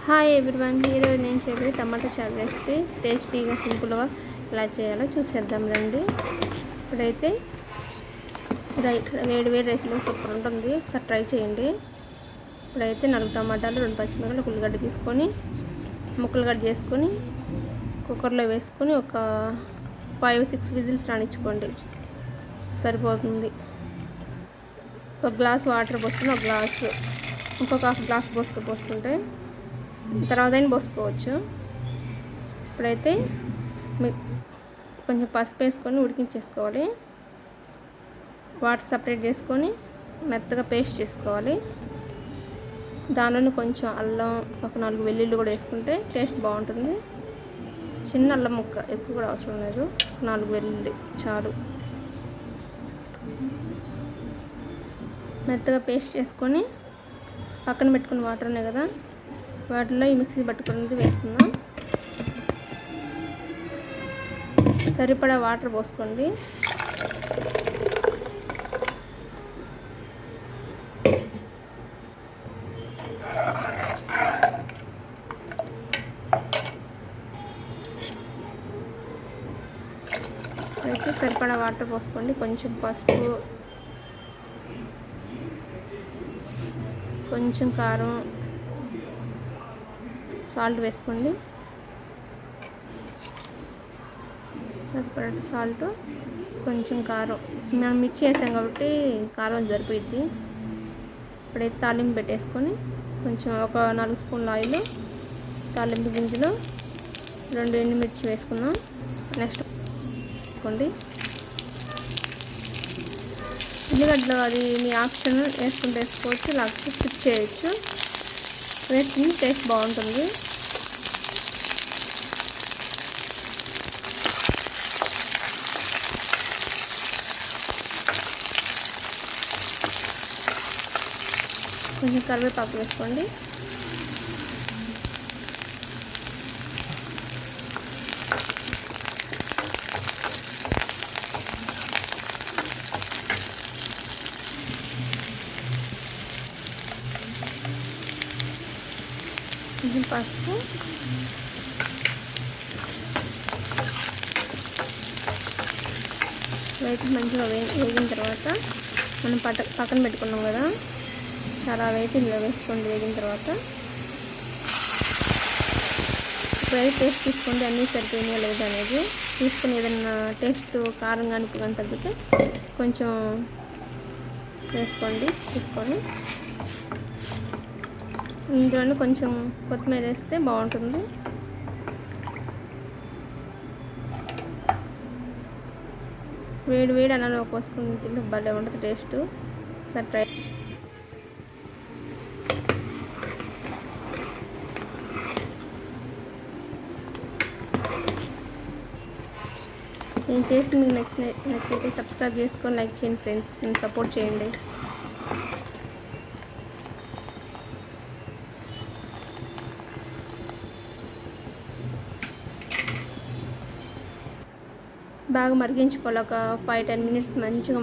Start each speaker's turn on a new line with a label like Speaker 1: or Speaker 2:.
Speaker 1: Hi everyone, ఈరోజు నేను చేసే టమాటా చారు రెసిపీ టేస్టీగా సింపుల్గా ఎలా చేయాలో చూసేద్దాం రండి. ఇప్పుడైతే వేడి రైస్లో సూపర్ ఉంటుంది, ఒకసారి ట్రై చేయండి. ఇప్పుడైతే 4 టమాటాలు, 2 పచ్చిమిరపకాయలు, ఒక ఉల్లిగడ్డ తీసుకొని ముక్కలు కట్ చేసుకొని కుక్కర్లో వేసుకొని ఒక 5-6 విజిల్స్ రానిచ్చుకోండి, సరిపోతుంది. ఒక గ్లాస్ వాటర్ పోసుకొని ఒక గ్లాసు ఇంకొక హాఫ్ గ్లాస్ పోసుకుంటే తర్వాత అయినా పోసుకోవచ్చు. ఇప్పుడైతే కొంచెం పసుపు వేసుకొని ఉడికించేసుకోవాలి. వాటర్ సపరేట్ చేసుకొని మెత్తగా పేస్ట్ చేసుకోవాలి. దానిలోనే కొంచెం అల్లం, ఒక 4 వెల్లుల్లి కూడా వేసుకుంటే టేస్ట్ బాగుంటుంది. చిన్న అల్లం ముక్క, ఎక్కువ కూడా అవసరం లేదు, 4 వెల్లుల్లి చాలు. మెత్తగా పేస్ట్ చేసుకొని పక్కన పెట్టుకుని వాటర్ ఉన్నాయి కదా, వాటిలో ఈ మిక్సీ పట్టుకున్నది వేసుకుందాం. సరిపడా వాటర్ పోసుకోండి. అయితే సరిపడా వాటర్ పోసుకోండి. కొంచెం పసుపు, కొంచెం కారం, సాల్ట్ వేసుకోండి. సరిపడా సాల్ట్, కొంచెం కారం. మనం మిక్స్ చేసాం కాబట్టి కారం సరిపోయిద్ది. ఇప్పుడైతే తాలింపు పెట్టేసుకొని కొంచెం ఒక 4 స్పూన్ల ఆయిల్, తాలింపు గింజలు, 2 ఎండుమిర్చి వేసుకుందాం. నెక్స్ట్ వేసుకోండి ఉల్లిగడ్డలు, అది మీ ఆప్షన్, వేసుకుంటే వేసుకోవచ్చు, లేకపోతే స్కిప్ చేయొచ్చు. వేసుకుని టేస్ట్ బాగుంటుంది. కొంచెం కరివేపాకు వేసుకోండి. కొంచెం పసుపు, వేసి మంచిగా వేగిన తర్వాత మనం పక్కన పెట్టుకున్నాం కదా, చాలా వేసి ఇందులో వేసుకోండి. వేగిన తర్వాత ఇప్పుడైతే టేస్ట్ తీసుకోండి, అన్నీ సరిపోయినాయో లేదు అనేది తీసుకొని, ఏదైనా టేస్ట్ కారం కానీ ఉప్పు కానీ తగ్గితే కొంచెం వేసుకోండి. తీసుకొని ఇందులో కొంచెం కొత్తిమీర వేస్తే బాగుంటుంది. వేడి వేడి అన్నంలో పోసుకుని తింటే భలే ఉంటుంది టేస్ట్. ఒకసారి ట్రై. నేను చేసి మీకు నచ్చితే సబ్స్క్రైబ్ చేసుకొని లైక్ చేయండి ఫ్రెండ్స్, నేను సపోర్ట్ చేయండి. బాగా మరిగించుకోవాలి, ఒక 5-10 మినిట్స్ మంచిగా